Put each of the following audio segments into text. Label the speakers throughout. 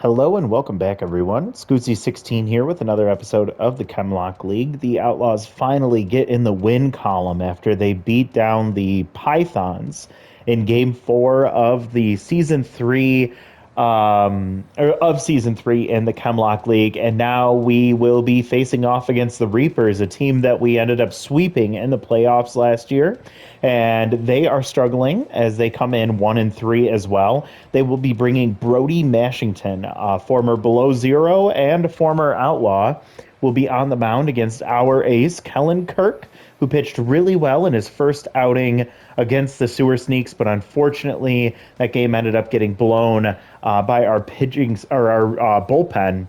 Speaker 1: Hello and welcome back, everyone. Scootsy16 here with another episode of the Chem Lock League. The Outlaws finally get in the win column after they beat down the Pythons in Game 4 of the Season 3 Season 3 in the Chem Lock League, and now we will be facing off against the Reapers, a team that we ended up sweeping in the playoffs last year, and they are struggling as they come in 1-3 as well. They will be bringing Brody Mashington, former Below Zero and former Outlaw, will be on the mound against our ace, Kellen Kirk, who pitched really well in his first outing against the Sewer Sneaks, but unfortunately that game ended up getting blown by our bullpen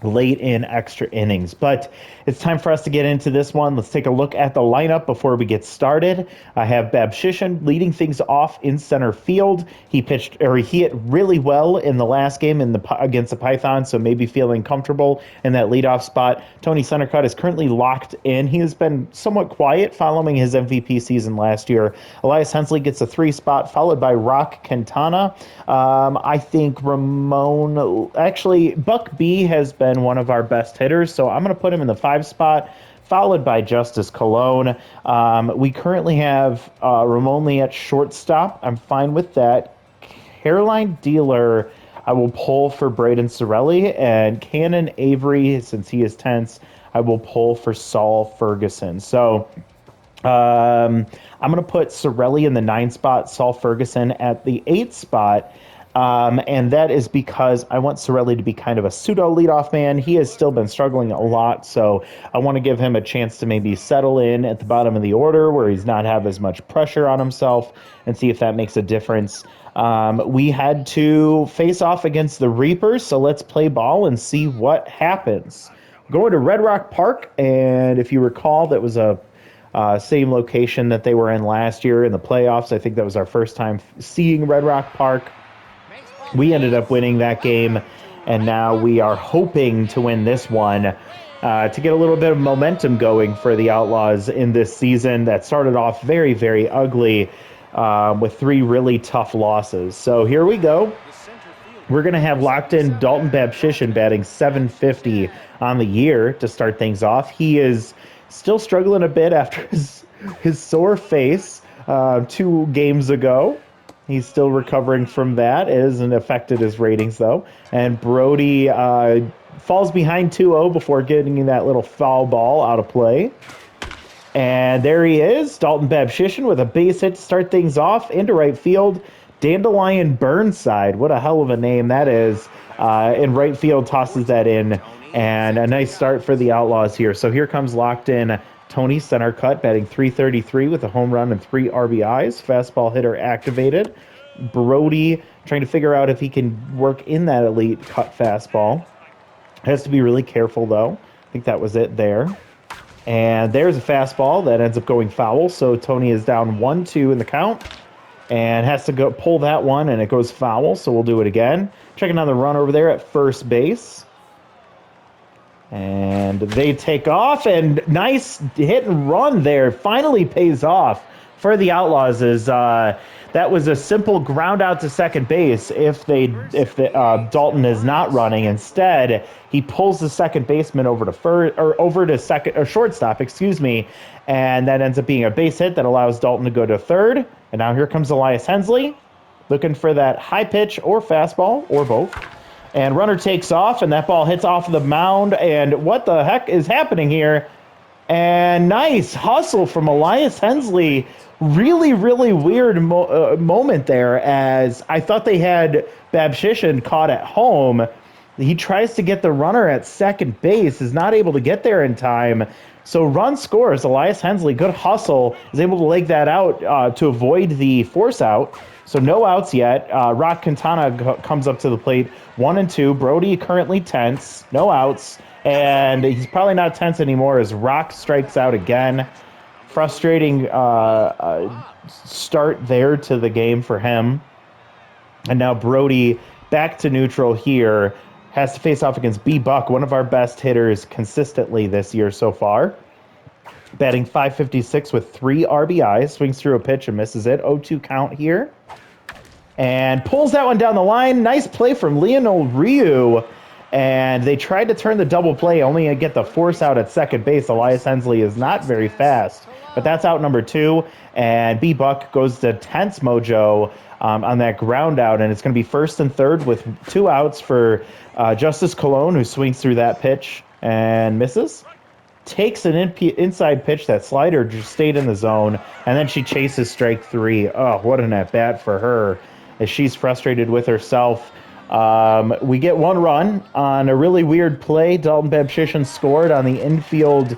Speaker 1: late in extra innings. But it's time for us to get into this one. Let's take a look at the lineup before we get started. I have Babshishin leading things off in center field. He hit really well in the last game against the Pythons, so maybe feeling comfortable in that leadoff spot. Tony Centercut is currently locked in. He has been somewhat quiet following his MVP season last year. Elias Hensley gets a 3 spot, followed by Rock Quintana. I think Buck B has been one of our best hitters, so I'm going to put him in the 5 spot, followed by Justice Cologne. We currently have Ramon Lee at shortstop. I'm fine with that. Caroline Dealer, I will pull for Braden Sorelli, and Cannon Avery, since he is tense, I will pull for Saul Ferguson. So I'm going to put Sorelli in the 9 spot, Saul Ferguson at the 8 spot. And that is because I want Sorelli to be kind of a pseudo leadoff man. He has still been struggling a lot, so I want to give him a chance to maybe settle in at the bottom of the order where he's not have as much pressure on himself and see if that makes a difference. We had to face off against the Reapers, so let's play ball and see what happens. Going to Red Rock Park, and if you recall, that was a same location that they were in last year in the playoffs. I think that was our first time seeing Red Rock Park. We ended up winning that game, and now we are hoping to win this one to get a little bit of momentum going for the Outlaws in this season that started off very, very ugly with 3 really tough losses. So here we go. We're going to have locked in Dalton Babshishin batting .750 on the year to start things off. He is still struggling a bit after his sore face 2 games ago. He's still recovering from that. It hasn't affected his ratings, though. And Brody falls behind 2-0 before getting that little foul ball out of play. And there he is, Dalton Babshishin with a base hit to start things off into right field. Dandelion Burnside, what a hell of a name that is. In right field, tosses that in. And a nice start for the Outlaws here. So here comes locked in Tony Centercut, batting .333 with a home run and 3 RBIs. Fastball hitter activated. Brody trying to figure out if he can work in that elite cut fastball. Has to be really careful, though. I think that was it there. And there's a fastball that ends up going foul. So Tony is down 1-2 in the count and has to go pull that one, and it goes foul. So we'll do it again. Checking on the run over there at first base. And they take off, and nice hit and run there. Finally pays off for the Outlaws. That was a simple ground out to second base if Dalton is not running. Instead, he pulls the second baseman over to shortstop, and that ends up being a base hit that allows Dalton to go to third. And now here comes Elias Hensley, looking for that high pitch or fastball or both. And runner takes off, and that ball hits off of the mound. And what the heck is happening here? And nice hustle from Elias Hensley. Really, really weird moment there, as I thought they had Babshishin caught at home. He tries to get the runner at second base, is not able to get there in time. So run scores. Elias Hensley, good hustle, is able to leg that out to avoid the force out. So no outs yet. Rock Quintana comes up to the plate, 1-2. Brody currently tense, no outs, and he's probably not tense anymore as Rock strikes out again. Frustrating start there to the game for him. And now Brody back to neutral here, has to face off against B. Buck, one of our best hitters consistently this year so far. Batting .556 with 3 RBIs, swings through a pitch and misses it. 0-2 count here. and pulls that one down the line. Nice play from Lionel Ryu. And they tried to turn the double play, only to get the force out at second base. Elias Hensley is not very fast, but that's out number 2. And B-Buck goes to tense mojo on that ground out, and it's going to be first and third with 2 outs for Justice Cologne, who swings through that pitch and misses. Takes an inside pitch. That slider just stayed in the zone, and then she chases strike 3. Oh, what an at-bat for her, as she's frustrated with herself. We get 1 run on a really weird play. Dalton Babshishin scored on the infield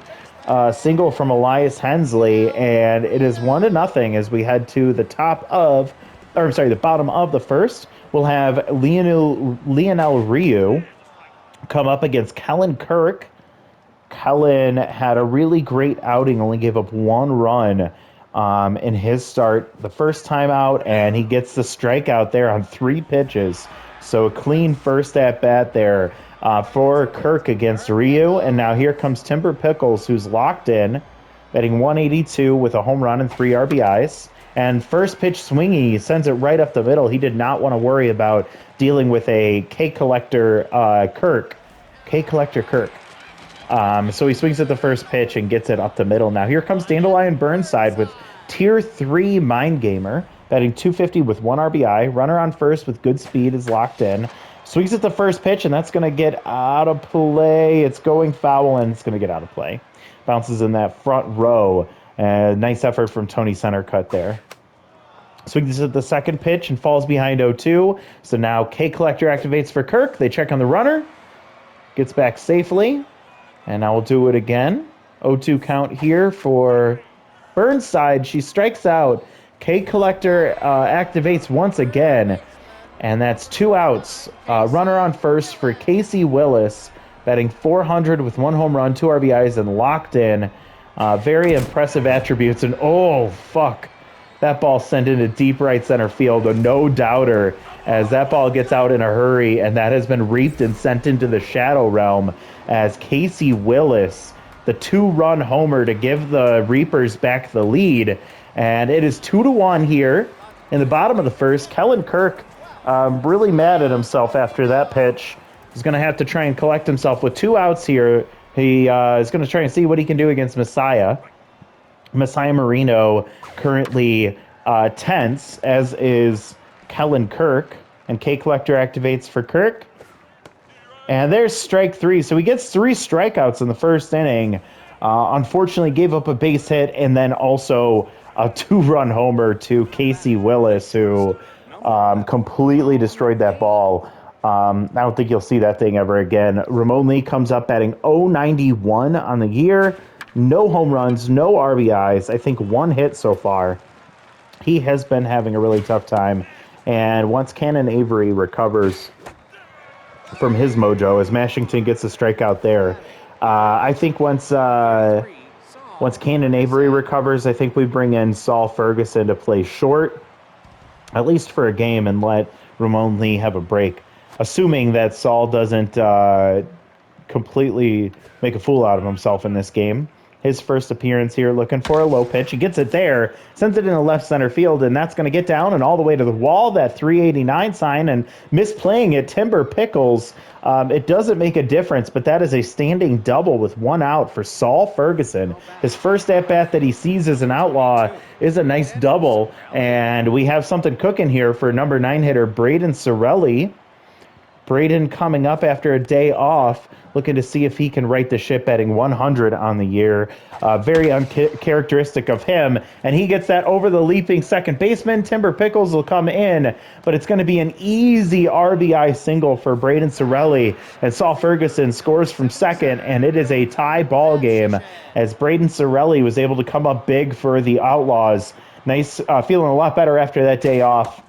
Speaker 1: single from Elias Hensley, and it is 1-0 as we head to the the bottom of the first. We'll have Lionel Ryu come up against Kellen Kirk. Kellen had a really great outing, only gave up 1 run in his start the first time out, and he gets the strikeout there on 3 pitches. So a clean first at-bat there for Kirk against Ryu. And now here comes Timber Pickles, who's locked in, batting 182 with a home run and 3 RBIs. And first pitch swinging, he sends it right up the middle. He did not want to worry about dealing with a K-Collector Kirk. So he swings at the first pitch and gets it up the middle. Now here comes Dandelion Burnside with Tier 3 Mind Gamer, batting 250 with 1 RBI. Runner on first with good speed is locked in. Swings at the first pitch, and that's going to get out of play. It's going foul, and it's going to get out of play. Bounces in that front row. Nice effort from Tony Centercut there. Swings at the second pitch and falls behind 0-2. So now K-Collector activates for Kirk. They check on the runner. Gets back safely. And now we'll do it again. 0-2 count here for Burnside. She strikes out. K-Collector activates once again, and that's 2 outs. Runner on first for Casey Willis, batting 400 with 1 home run, 2 RBIs, and locked in. Very impressive attributes, and oh, fuck. That ball sent into deep right center field, a no-doubter, as that ball gets out in a hurry, and that has been reaped and sent into the shadow realm as Casey Willis, the 2-run homer to give the Reapers back the lead. And it is 2-1 here in the bottom of the first. Kellen Kirk really mad at himself after that pitch. He's going to have to try and collect himself with 2 outs here. He is going to try and see what he can do against Messiah. Messiah Marino currently tense, as is Kellen Kirk. And K-Collector activates for Kirk. And there's strike 3. So he gets 3 strikeouts in the first inning. Unfortunately, gave up a base hit and then also a 2-run homer to Casey Willis, who completely destroyed that ball. I don't think you'll see that thing ever again. Ramon Lee comes up batting 091 on the year. No home runs, no RBIs. I think 1 hit so far. He has been having a really tough time. And once Cannon Avery recovers from his mojo, as Mashington gets a strikeout there, I think once Cannon Avery recovers, I think we bring in Saul Ferguson to play short, at least for a game, and let Ramon Lee have a break, assuming that Saul doesn't completely make a fool out of himself in this game. His first appearance here, looking for a low pitch. He gets it there, sends it in the left center field, and that's going to get down and all the way to the wall, that 389 sign, and misplaying it, Timber Pickles. It doesn't make a difference, but that is a standing double with 1 out for Saul Ferguson. His first at-bat that he sees as an Outlaw is a nice double, and we have something cooking here for number 9 hitter Braden Sorelli. Braden coming up after a day off, looking to see if he can right the ship, batting 100 on the year. Very uncharacteristic of him. And he gets that over the leaping second baseman. Timber Pickles will come in, but it's going to be an easy RBI single for Braden Sorelli. And Saul Ferguson scores from second, and it is a tie ball game as Braden Sorelli was able to come up big for the Outlaws. Nice, feeling a lot better after that day off.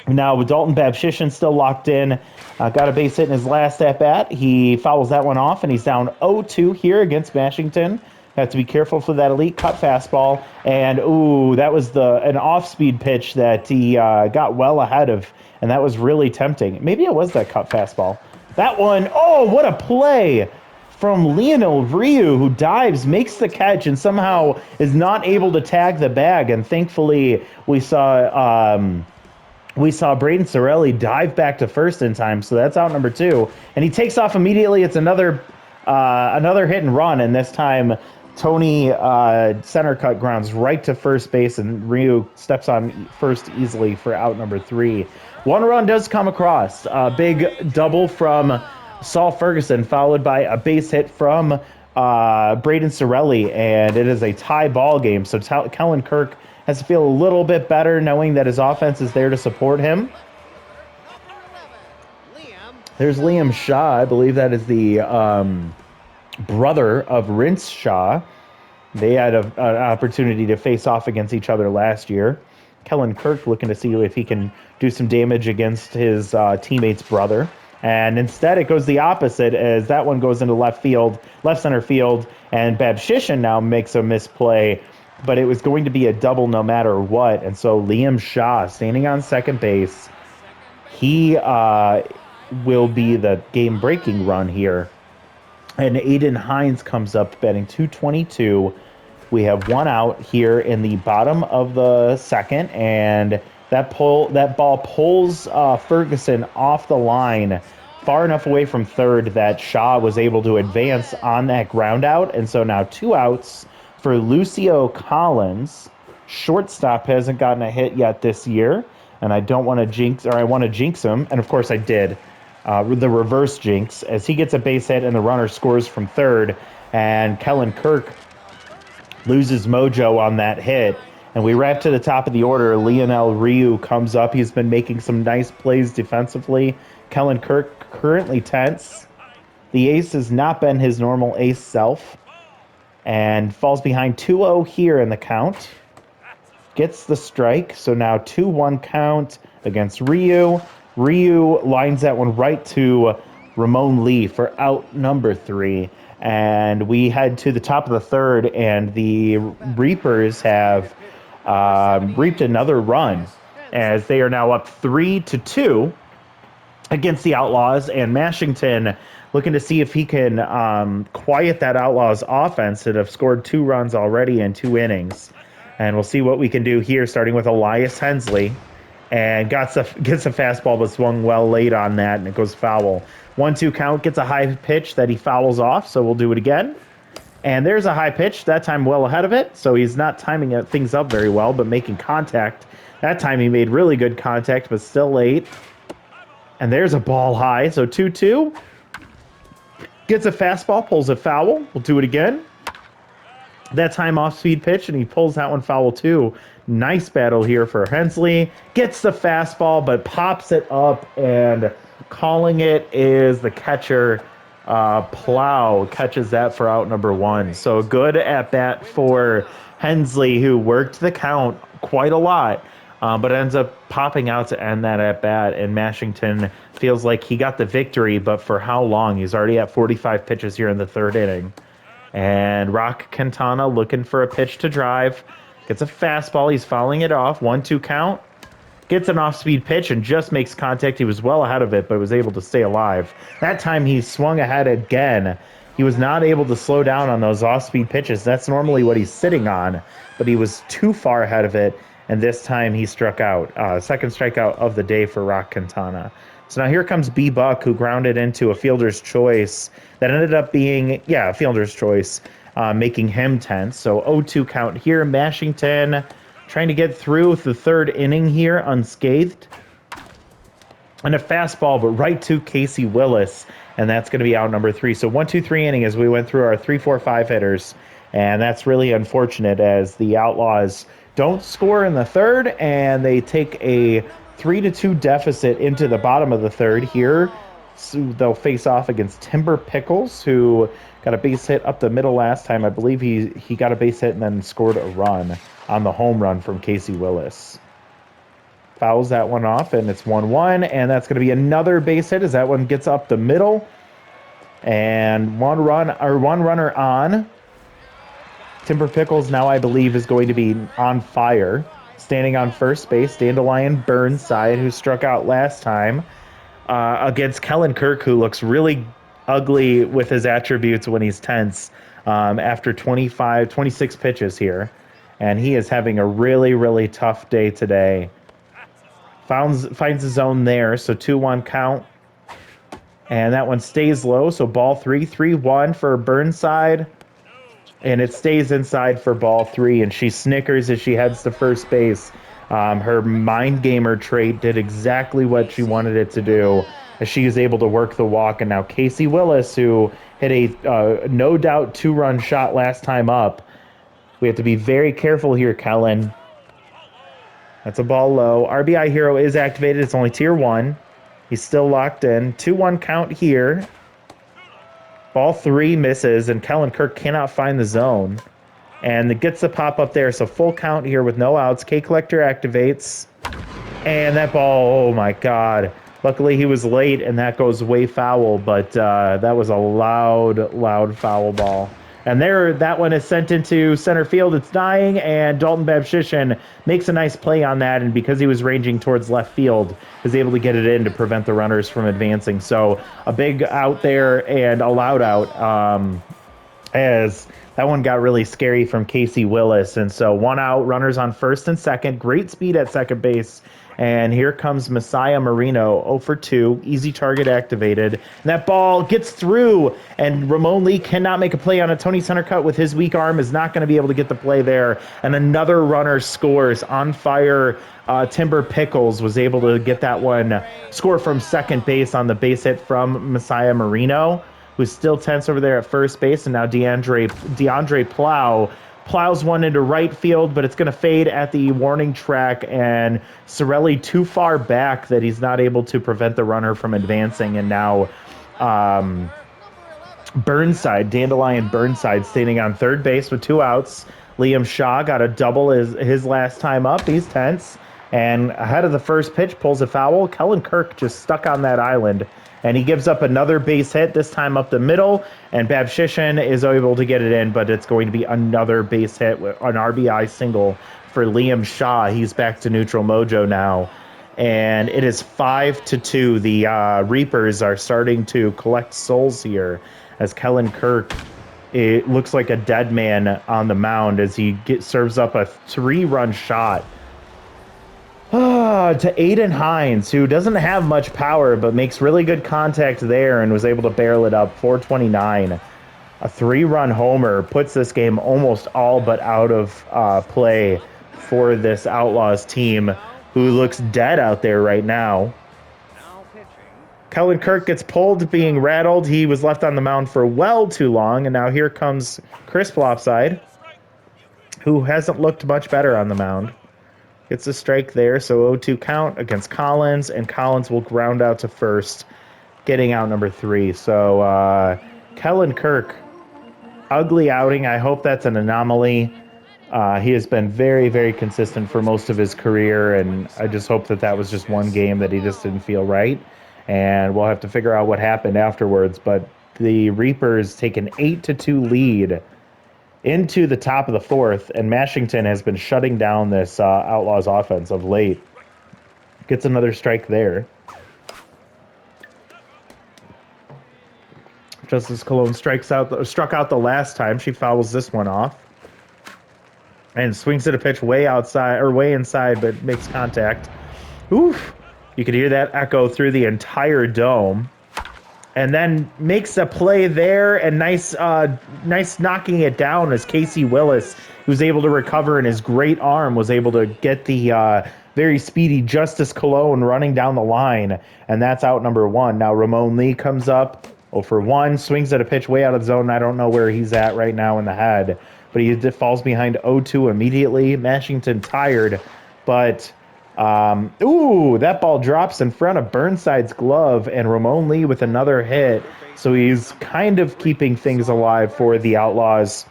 Speaker 1: Now, with Dalton Babshishin still locked in, got a base hit in his last at-bat. He fouls that one off, and he's down 0-2 here against Mashington. Have to be careful for that elite cut fastball. And, ooh, that was an off-speed pitch that he got well ahead of, and that was really tempting. Maybe it was that cut fastball. That one, oh, what a play from Lionel Ryu, who dives, makes the catch, and somehow is not able to tag the bag. And thankfully, we saw We saw Braden Sorelli dive back to first in time, so that's out number 2. And he takes off immediately. It's another hit and run, and this time Tony center cut grounds right to first base, and Ryu steps on first easily for out number 3. One run does come across. A big double from Saul Ferguson, followed by a base hit from Braden Sorelli, and it is a tie ball game. So Kellen Kirk has to feel a little bit better knowing that his offense is there to support him. There's Liam Shaw. I believe that is the brother of Rince Shaw. They had an opportunity to face off against each other last year. Kellen Kirk looking to see if he can do some damage against his teammate's brother. And instead, it goes the opposite as that one goes into left center field, and Babshishin now makes a misplay. But it was going to be a double no matter what. And so Liam Shaw, standing on second base, he will be the game-breaking run here. And Aiden Hines comes up batting .222. We have one out here in the bottom of the second, and that ball pulls Ferguson off the line far enough away from third that Shaw was able to advance on that ground out. And so now 2 outs for Lucio Collins. Shortstop hasn't gotten a hit yet this year, and I don't want to jinx, or I want to jinx him, and of course I did. The reverse jinx, as he gets a base hit and the runner scores from third, and Kellen Kirk loses mojo on that hit. And we wrap to the top of the order. Lionel Ryu comes up. He's been making some nice plays defensively. Kellen Kirk currently tense. The ace has not been his normal ace self, and falls behind 2-0 here in the count. Gets the strike, so now 2-1 count against Ryu. Ryu lines that one right to Ramon Lee for out number 3. And we head to the top of the third, and the Reapers have reaped another run as they are now up 3-2 against the Outlaws. And Mashington looking to see if he can quiet that Outlaws offense that have scored 2 runs already in 2 innings. And we'll see what we can do here, starting with Elias Hensley. And gets a fastball, but swung well late on that, and it goes foul. 1-2 count, gets a high pitch that he fouls off, so we'll do it again. And there's a high pitch, that time well ahead of it, so he's not timing things up very well, but making contact. That time he made really good contact, but still late. And there's a ball high, so 2-2. Gets a fastball, pulls a foul. We'll do it again. That time off-speed pitch, and he pulls that one foul too. Nice battle here for Hensley. Gets the fastball, but pops it up, and calling it is the catcher. Plow catches that for out number 1. So good at bat for Hensley, who worked the count quite a lot, but ends up popping out to end that at bat. And Mashington feels like he got the victory, but for how long? He's already at 45 pitches here in the 3rd inning. And Rock Quintana looking for a pitch to drive. Gets a fastball. He's fouling it off. 1-2 count. Gets an off-speed pitch and just makes contact. He was well ahead of it, but was able to stay alive. That time he swung ahead again. He was not able to slow down on those off-speed pitches. That's normally what he's sitting on, but he was too far ahead of it, and this time he struck out. Second strikeout of the day for Rock Quintana. So now here comes B-Buck, who grounded into a fielder's choice that ended up being, a fielder's choice, making him tense. So 0-2 count here. Mashington trying to get through the 3rd inning here unscathed. And a fastball, but right to Casey Willis, and that's going to be out number 3. So 1-2-3 inning as we went through our 3, 4, 5 hitters, and that's really unfortunate as the Outlaws don't score in the 3rd, and they take a 3-2 deficit into the bottom of the 3rd here. So they'll face off against Timber Pickles, who got a base hit up the middle last time. I believe he got a base hit and then scored a run on the home run from Casey Willis. Fouls that one off, and it's 1-1, and that's going to be another base hit as that one gets up the middle. And one runner on. Timber Pickles now, I believe, is going to be on fire. Standing on first base, Dandelion Burnside, who struck out last time, against Kellen Kirk, who looks really ugly with his attributes when he's tense after 26 pitches here. And he is having a really, really tough day today. finds the zone there, so 2-1 count. And that one stays low, so ball 3, 3-1 for Burnside. And it stays inside for ball 3, and she snickers as she heads to first base. Her mind gamer trait did exactly what she wanted it to do, as she is able to work the walk. And now Casey Willis, who hit a no doubt 2-run shot last time up. We have to be very careful here, Kellen. That's a ball low. RBI Hero is activated. It's only tier 1. He's still locked in. 2-1 count here. Ball 3 misses, and Kellen Kirk cannot find the zone. And it gets the pop up there, so full count here with no outs. K Collector activates. And that ball, oh my God. Luckily he was late, and that goes way foul, but that was a loud foul ball. And there, that one is sent into center field. It's dying, and Dalton Babshishin makes a nice play on that, and because he was ranging towards left field, is able to get it in to prevent the runners from advancing. So a big out there and a loud out, as that one got really scary from Casey Willis. And so 1 out, runners on first and second. Great speed at second base. And here comes Messiah Marino, 0 for 2, easy target activated. And that ball gets through, and Ramon Lee cannot make a play on it. Tony Centercut with his weak arm is not going to be able to get the play there. And another runner scores. On fire, Timber Pickles was able to get that one, score from second base on the base hit from Messiah Marino, who's still tense over there at first base. And now DeAndre plows one into right field, but it's going to fade at the warning track, and Sorelli too far back that he's not able to prevent the runner from advancing. And now Dandelion Burnside standing on third base with 2 outs. Liam Shaw got a double his last time up. He's tense, and ahead of the first pitch pulls a foul. Kellen Kirk just stuck on that island, and he gives up another base hit, this time up the middle, and Babshishin is able to get it in, but it's going to be another base hit, an RBI single for Liam Shaw. He's back to neutral mojo now, and it is 5-2. The Reapers are starting to collect souls here, as Kellen Kirk, it looks like a dead man on the mound as he serves up a 3-run shot to Aiden Hines, who doesn't have much power but makes really good contact there and was able to barrel it up. 429. A 3-run homer puts this game almost all but out of play for this Outlaws team, who looks dead out there right now. Kellen Kirk gets pulled, being rattled. He was left on the mound for well too long, and now here comes Chris Flopside, who hasn't looked much better on the mound. Gets a strike there, so 0-2 count against Collins, and Collins will ground out to first, getting out number 3. So Kellen Kirk, ugly outing. I hope that's an anomaly. He has been very, very consistent for most of his career, and I just hope that was just one game that he just didn't feel right. And we'll have to figure out what happened afterwards. But the Reapers take an 8-2 lead into the top of the 4th, and Mashington has been shutting down this Outlaws offense of late. Gets another strike there. Justice Cologne struck out the last time. She fouls this one off, and swings at a pitch way inside, but makes contact. Oof! You could hear that echo through the entire dome. And then makes a play there, and nice knocking it down as Casey Willis, who's able to recover, and his great arm was able to get the very speedy Justice Cologne running down the line, and that's out number 1. Now Ramon Lee comes up, 0 for 1, swings at a pitch way out of the zone. I don't know where he's at right now in the head, but he falls behind 0-2 immediately. Mashington tired, but that ball drops in front of Burnside's glove, and Ramon Lee with another hit. So he's kind of keeping things alive for the Outlaws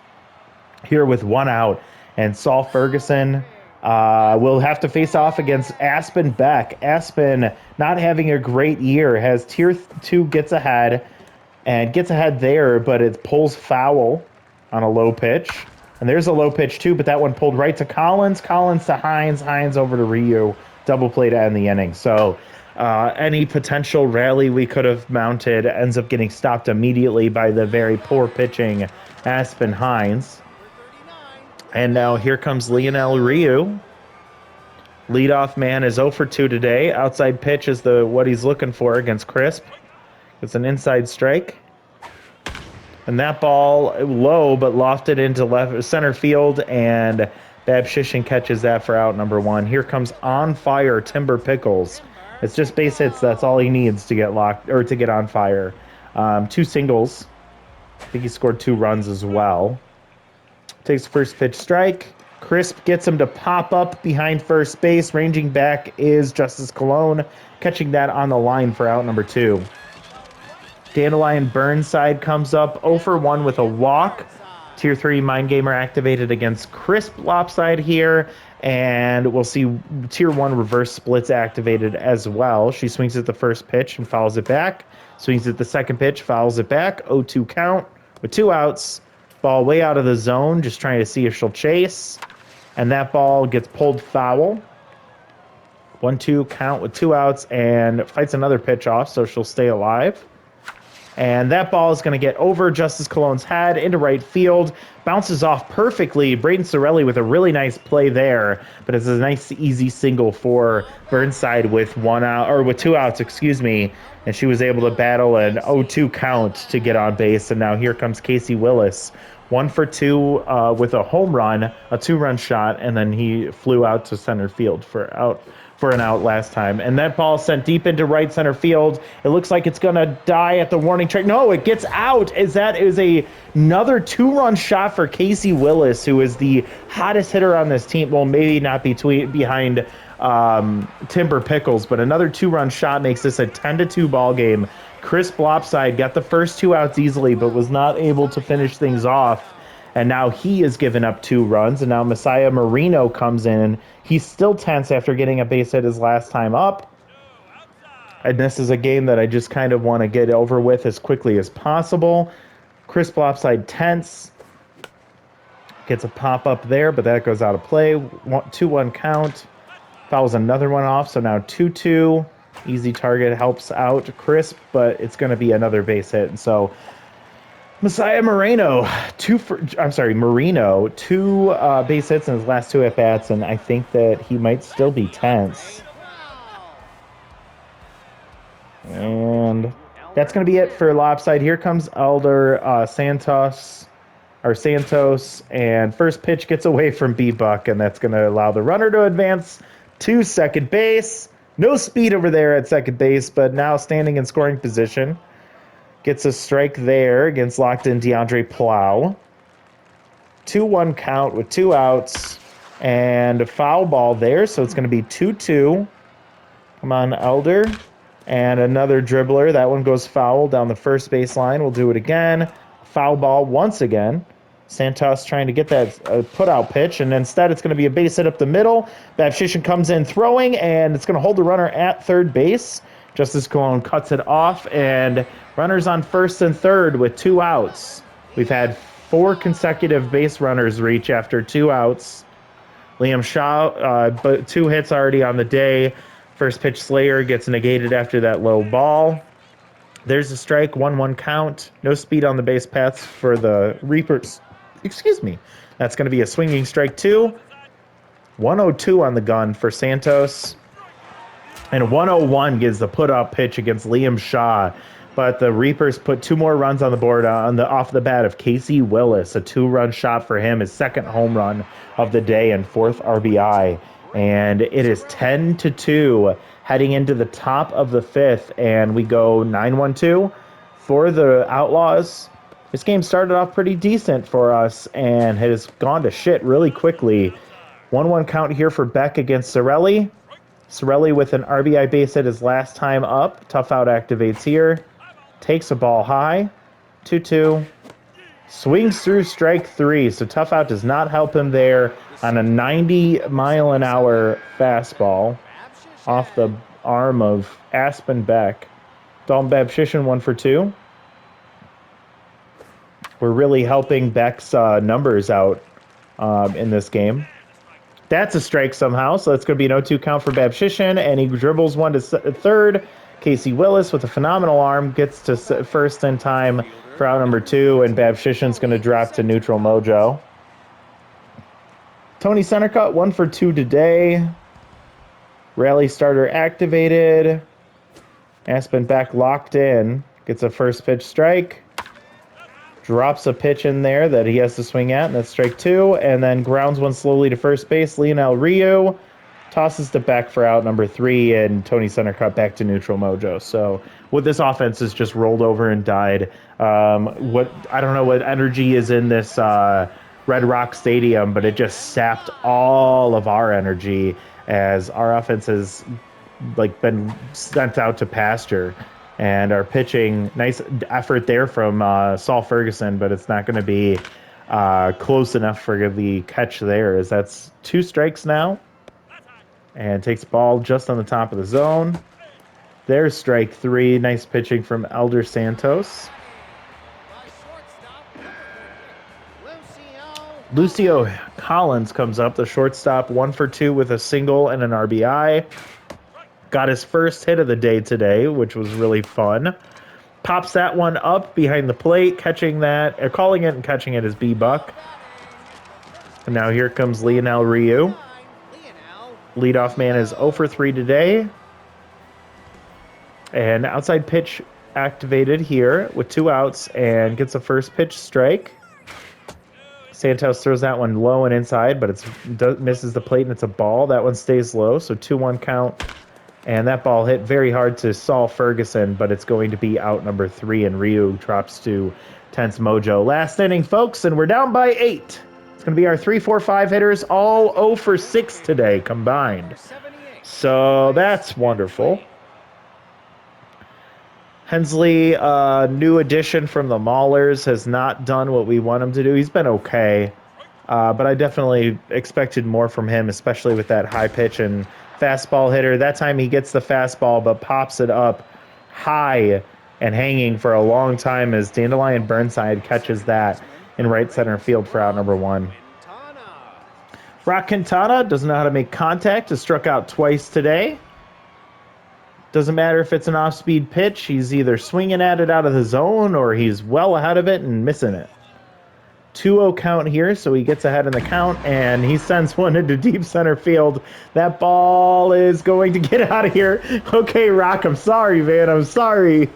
Speaker 1: here with 1 out. And Saul Ferguson will have to face off against Aspen Beck. Aspen, not having a great year, has tier 2, gets ahead there, but it pulls foul on a low pitch. And there's a low pitch too, but that one pulled right to Collins. Collins to Hines. Hines over to Ryu. Double play to end the inning. So any potential rally we could have mounted ends up getting stopped immediately by the very poor pitching Aspen Hines. And now here comes Lionel Ryu. Leadoff man is 0 for 2 today. Outside pitch is what he's looking for against Crisp. It's an inside strike. And that ball low, but lofted into left center field, and Babshishin catches that for out number 1. Here comes on fire Timber Pickles. It's just base hits. That's all he needs to get locked or to get on fire. 2 singles. I think he scored 2 runs as well. Takes the first pitch strike. Crisp gets him to pop up behind first base. Ranging back is Justice Cologne, catching that on the line for out number 2. Dandelion Burnside comes up 0 for 1 with a walk. Tier 3 Mind Gamer activated against Crisp Lopside here. And we'll see Tier 1 reverse splits activated as well. She swings at the first pitch and fouls it back. Swings at the second pitch, fouls it back. 0-2 count with 2 outs. Ball way out of the zone, just trying to see if she'll chase. And that ball gets pulled foul. 1-2 count with 2 outs and fights another pitch off, so she'll stay alive. And that ball is going to get over Justice Cologne's head into right field. Bounces off perfectly. Braden Sorelli with a really nice play there. But it's a nice, easy single for Burnside with 1 out, or with 2 outs, excuse me. And she was able to battle an 0-2 count to get on base. And now here comes Casey Willis. 1 for 2 with a home run, a 2-run shot, and then he flew out to center field for an out last time. And that ball sent deep into right center field. It looks like it's going to die at the warning track. No, it gets out. That is another 2-run shot for Casey Willis, who is the hottest hitter on this team. Well, maybe not behind Timber Pickles, but another 2-run shot makes this a 10-2 ball game. Chris Blopside got the first 2 outs easily, but was not able to finish things off. And now he has given up 2 runs, and now Messiah Marino comes in. He's still tense after getting a base hit his last time up. And this is a game that I just kind of want to get over with as quickly as possible. Chris Blopside tense. Gets a pop-up there, but that goes out of play. 2-1 count. Fouls another one off, so now 2-2. Easy target helps out Crisp, but it's going to be another base hit. And so Messiah Marino, Marino, 2 base hits in his last 2 at-bats, and I think that he might still be tense. And that's going to be it for Lopside. Here comes Elder Santos, and first pitch gets away from B-Buck, and that's going to allow the runner to advance to second base. No speed over there at second base, but now standing in scoring position. Gets a strike there against locked-in DeAndre Plow. 2-1 count with 2 outs and a foul ball there, so it's going to be 2-2. Come on, Elder. And another dribbler. That one goes foul down the first baseline. We'll do it again. Foul ball once again. Santos trying to get that put-out pitch, and instead it's going to be a base hit up the middle. Babshishin comes in throwing, and it's going to hold the runner at third base. Justice Cologne cuts it off, and runners on first and third with 2 outs. We've had 4 consecutive base runners reach after 2 outs. Liam Shaw, but 2 hits already on the day. First pitch Slayer gets negated after that low ball. There's a strike, 1-1 count. No speed on the base paths for the Reapers. Excuse me. That's going to be a swinging strike 2. 102 on the gun for Santos. And 101 gives the put-up pitch against Liam Shaw. But the Reapers put 2 more runs on the board off the bat of Casey Willis. A 2-run shot for him, his second home run of the day and 4th RBI. And it is 10-2 heading into the top of the 5th. And we go 9-1-2 for the Outlaws. This game started off pretty decent for us and has gone to shit really quickly. 1-1 count here for Beck against Sorelli. Sorelli with an RBI base hit his last time up. Tough out activates here. Takes a ball high. 2-2. Swings through strike 3. So tough out does not help him there on a 90-mile-an-hour fastball off the arm of Aspen Beck. Dalton Babshishin 1 for 2. We're really helping Beck's numbers out in this game. That's a strike somehow, so that's going to be an 0-2 count for Babshishin, and he dribbles 1 to third. Casey Willis with a phenomenal arm gets to first in time for out number 2, and Babshishin's going to drop to neutral mojo. Tony Centercut 1 for 2 today. Rally starter activated. Aspen back locked in. Gets a first pitch strike. Drops a pitch in there that he has to swing at, and that's strike 2. And then grounds one slowly to first base. Lionel Ryu tosses to back for out number 3, and Tony Center cut back to neutral mojo. So what this offense has just rolled over and died. What I don't know what energy is in this Red Rock Stadium, but it just sapped all of our energy as our offense has been sent out to pasture. And our pitching, nice effort there from Saul Ferguson, but it's not going to be close enough for the catch there, as that's 2 strikes now. And takes ball just on the top of the zone. There's strike 3. Nice pitching from Elder Santos. Lucio Collins comes up, the shortstop, 1 for 2 with a single and an RBI. Got his first hit of the day today, which was really fun. Pops that one up behind the plate, catching that, or calling it and catching it as B-Buck. And now here comes Lionel Ryu. Leadoff man is 0 for 3 today. And outside pitch activated here with 2 outs and gets a first pitch strike. Santos throws that one low and inside, but it misses the plate and it's a ball. That one stays low, so 2-1 count. And that ball hit very hard to Saul Ferguson, but it's going to be out number 3, and Ryu drops to tense mojo. Last inning, folks, and we're down by 8. It's going to be our 3, 4, 5 hitters, all 0 for 6 today combined. So that's wonderful. Hensley, new addition from the Maulers, has not done what we want him to do. He's been okay, but I definitely expected more from him, especially with that high pitch and fastball hitter. That time he gets the fastball, but pops it up high and hanging for a long time as Dandelion Burnside catches that in right center field for out number 1. Rock Quintana doesn't know how to make contact, has struck out twice today. Doesn't matter if it's an off-speed pitch. He's either swinging at it out of the zone or he's well ahead of it and missing it. 2-0 count here, so he gets ahead in the count, and he sends one into deep center field. That ball is going to get out of here. Okay, Rock, I'm sorry, man. I'm sorry.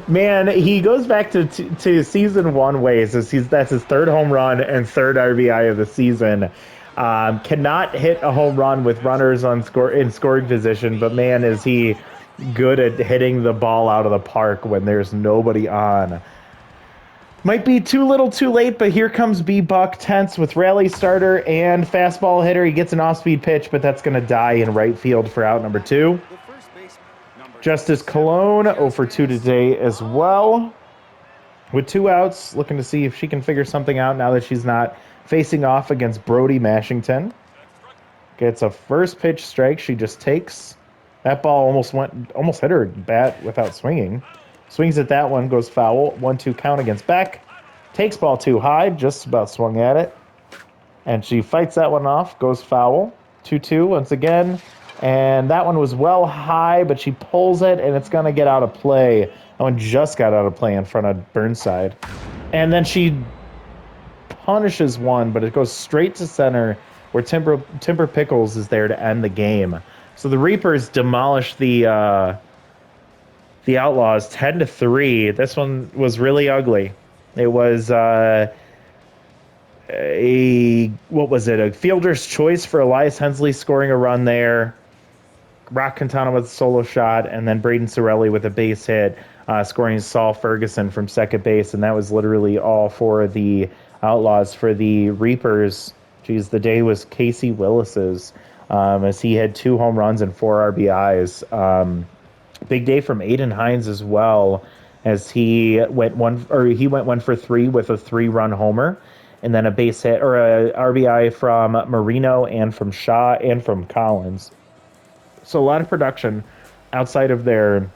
Speaker 1: Man, he goes back to season 1 ways. That's his 3rd home run and 3rd RBI of the season. Cannot hit a home run with runners in scoring position, but man, is he good at hitting the ball out of the park when there's nobody on. Might be too little too late, but here comes B-Buck tense with rally starter and fastball hitter. He gets an off-speed pitch, but that's going to die in right field for out number 2. Justice Cologne, 0 for 2 today as well. With 2 outs, looking to see if she can figure something out now that she's not facing off against Brody Mashington. Gets a first pitch strike. She just takes. That ball almost hit her bat without swinging. Swings at that one, goes foul. 1-2 count against Beck. Takes ball too high, just about swung at it. And she fights that one off, goes foul. 2-2 once again. And that one was well high, but she pulls it, and it's going to get out of play. That one just got out of play in front of Burnside. And then she punishes one, but it goes straight to center where Timber Pickles is there to end the game. So the Reapers demolish the Outlaws 10-3. This one was really ugly. It was a fielder's choice for Elias Hensley scoring a run there. Rock Quintana with a solo shot, and then Braden Sorelli with a base hit, scoring Saul Ferguson from second base, and that was literally all for the Outlaws. For the Reapers, geez, the day was Casey Willis's, as he had 2 home runs and 4 RBIs. Big day from Aiden Hines as well, as he went 1 for 3 with a 3-run homer, and then a base hit or a RBI from Marino and from Shaw and from Collins. So a lot of production outside of their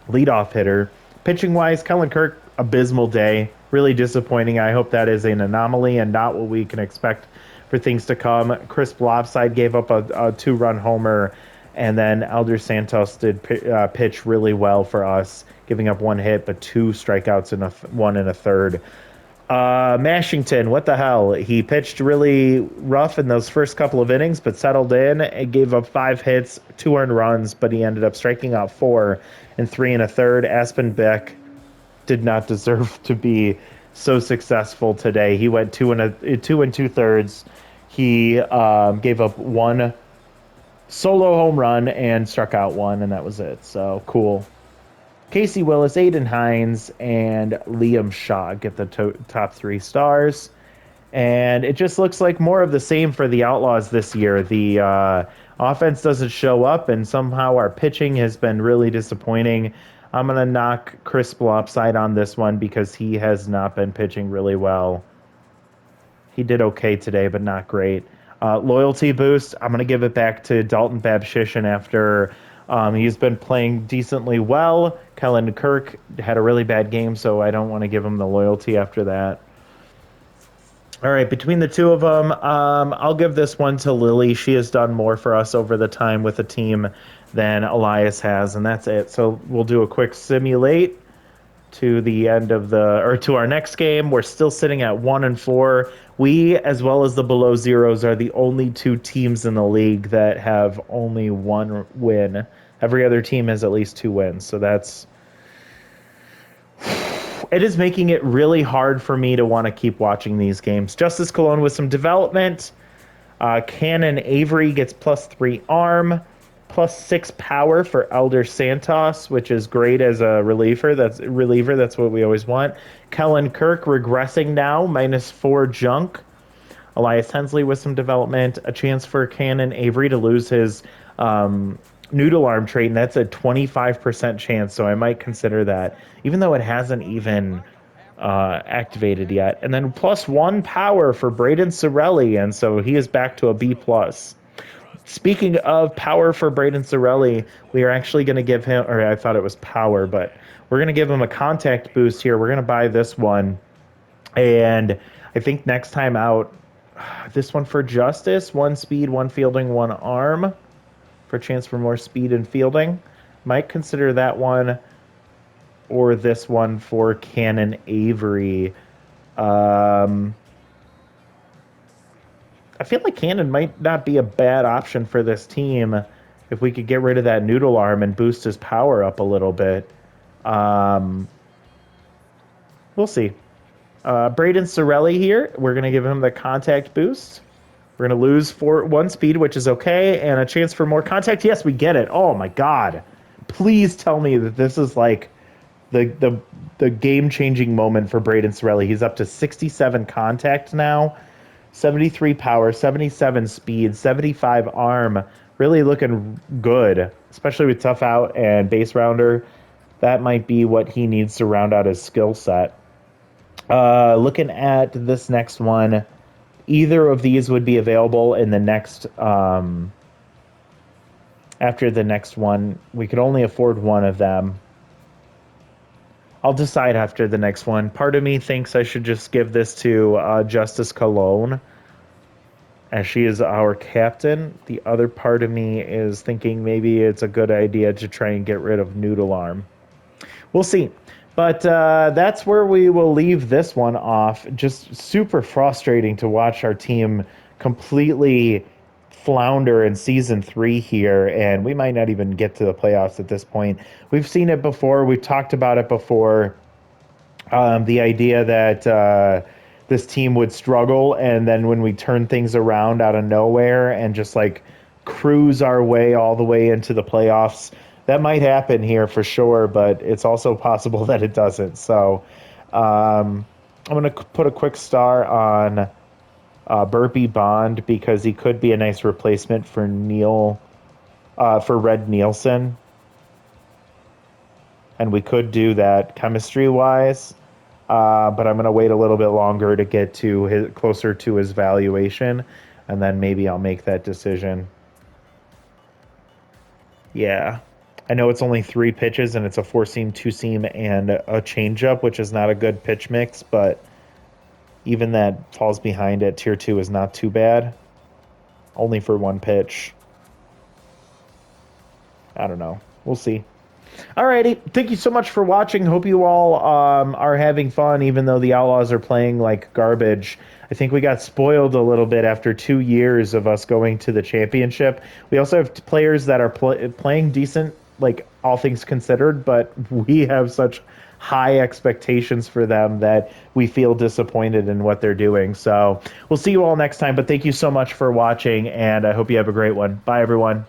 Speaker 1: leadoff hitter. Pitching wise, Kellen Kirk, abysmal day, really disappointing. I hope that is an anomaly and not what we can expect for things to come. Chris Blobside gave up a 2-run homer. And then Elder Santos did pitch really well for us, giving up 1 hit, but 2 strikeouts and 1 and a third. Mashington, what the hell? He pitched really rough in those first couple of innings, but settled in and gave up 5 hits, 2 earned runs, but he ended up striking out 4 in 3 1/3. Aspen Beck did not deserve to be so successful today. He went 2 2/3. He gave up 1 solo home run and struck out 1, and that was it. So cool. Casey Willis, Aiden Hines, and Liam Shaw get the top 3 stars. And it just looks like more of the same for the Outlaws this year. The offense doesn't show up, and somehow our pitching has been really disappointing. I'm going to knock Chris Blopside on this one because he has not been pitching really well. He did okay today, but not great. Loyalty boost, I'm going to give it back to Dalton Babshishin after he's been playing decently well. Kellen Kirk had a really bad game, so I don't want to give him the loyalty after that. All right, between the two of them, I'll give this one to Lily. She has done more for us over the time with the team than Elias has, and that's it. So we'll do a quick simulate to the end of to our next game. We're still sitting at 1-4. We, as well as the below zeros, are the only 2 teams in the league that have only 1 win. Every other team has at least 2 wins. So it is making it really hard for me to want to keep watching these games. Justice Cologne with some development. Cannon Avery gets +3 arm, +6 power for Elder Santos, which is great as a reliever. That's what we always want. Kellen Kirk regressing now, -4 junk. Elias Hensley with some development. A chance for Cannon Avery to lose his noodle arm trait, and that's a 25% chance, so I might consider that, even though it hasn't even activated yet. And then +1 power for Braden Sorelli, and so he is back to a B+. Speaking of power for Braden Sorelli, we are actually going to give him, or I thought it was power, but we're going to give him a contact boost here. We're going to buy this one, and I think next time out, this one for Justice, 1 speed, 1 fielding, 1 arm, for a chance for more speed and fielding. Might consider that one or this one for Cannon Avery. I feel like Cannon might not be a bad option for this team if we could get rid of that noodle arm and boost his power up a little bit. We'll see. Braden Sorelli here. We're going to give him the contact boost. We're going to lose 1 speed, which is okay, and a chance for more contact. Yes, we get it. Oh, my God. Please tell me that this is like the game-changing moment for Braden Sorelli. He's up to 67 contact now, 73 power, 77 speed, 75 arm. Really looking good, especially with tough out and base rounder. That might be what he needs to round out his skill set. Looking at this next one, either of these would be available in the next, after the next one. We could only afford one of them. I'll decide after the next one. Part of me thinks I should just give this to Justice Cologne, as she is our captain. The other part of me is thinking maybe it's a good idea to try and get rid of Noodle Arm. We'll see. But that's where we will leave this one off. Just super frustrating to watch our team completely flounder in Season 3 here, and we might not even get to the playoffs at this point. We've seen it before. We've talked about it before. The idea that this team would struggle, and then when we turn things around out of nowhere and just like cruise our way all the way into the playoffs, that might happen here for sure, but it's also possible that it doesn't. So I'm going to put a quick star on Burpee Bond because he could be a nice replacement for Red Nielsen. And we could do that chemistry-wise, but I'm going to wait a little bit longer to get to closer to his valuation, and then maybe I'll make that decision. Yeah. I know it's only 3 pitches, and it's a 4-seam, 2-seam, and a changeup, which is not a good pitch mix, but even that falls behind at Tier 2 is not too bad. Only for 1 pitch. I don't know. We'll see. Alrighty, thank you so much for watching. Hope you all are having fun, even though the Outlaws are playing like garbage. I think we got spoiled a little bit after 2 years of us going to the championship. We also have players that are playing decent, like all things considered, but we have such high expectations for them that we feel disappointed in what they're doing. So we'll see you all next time, but thank you so much for watching, and I hope you have a great one. Bye, everyone.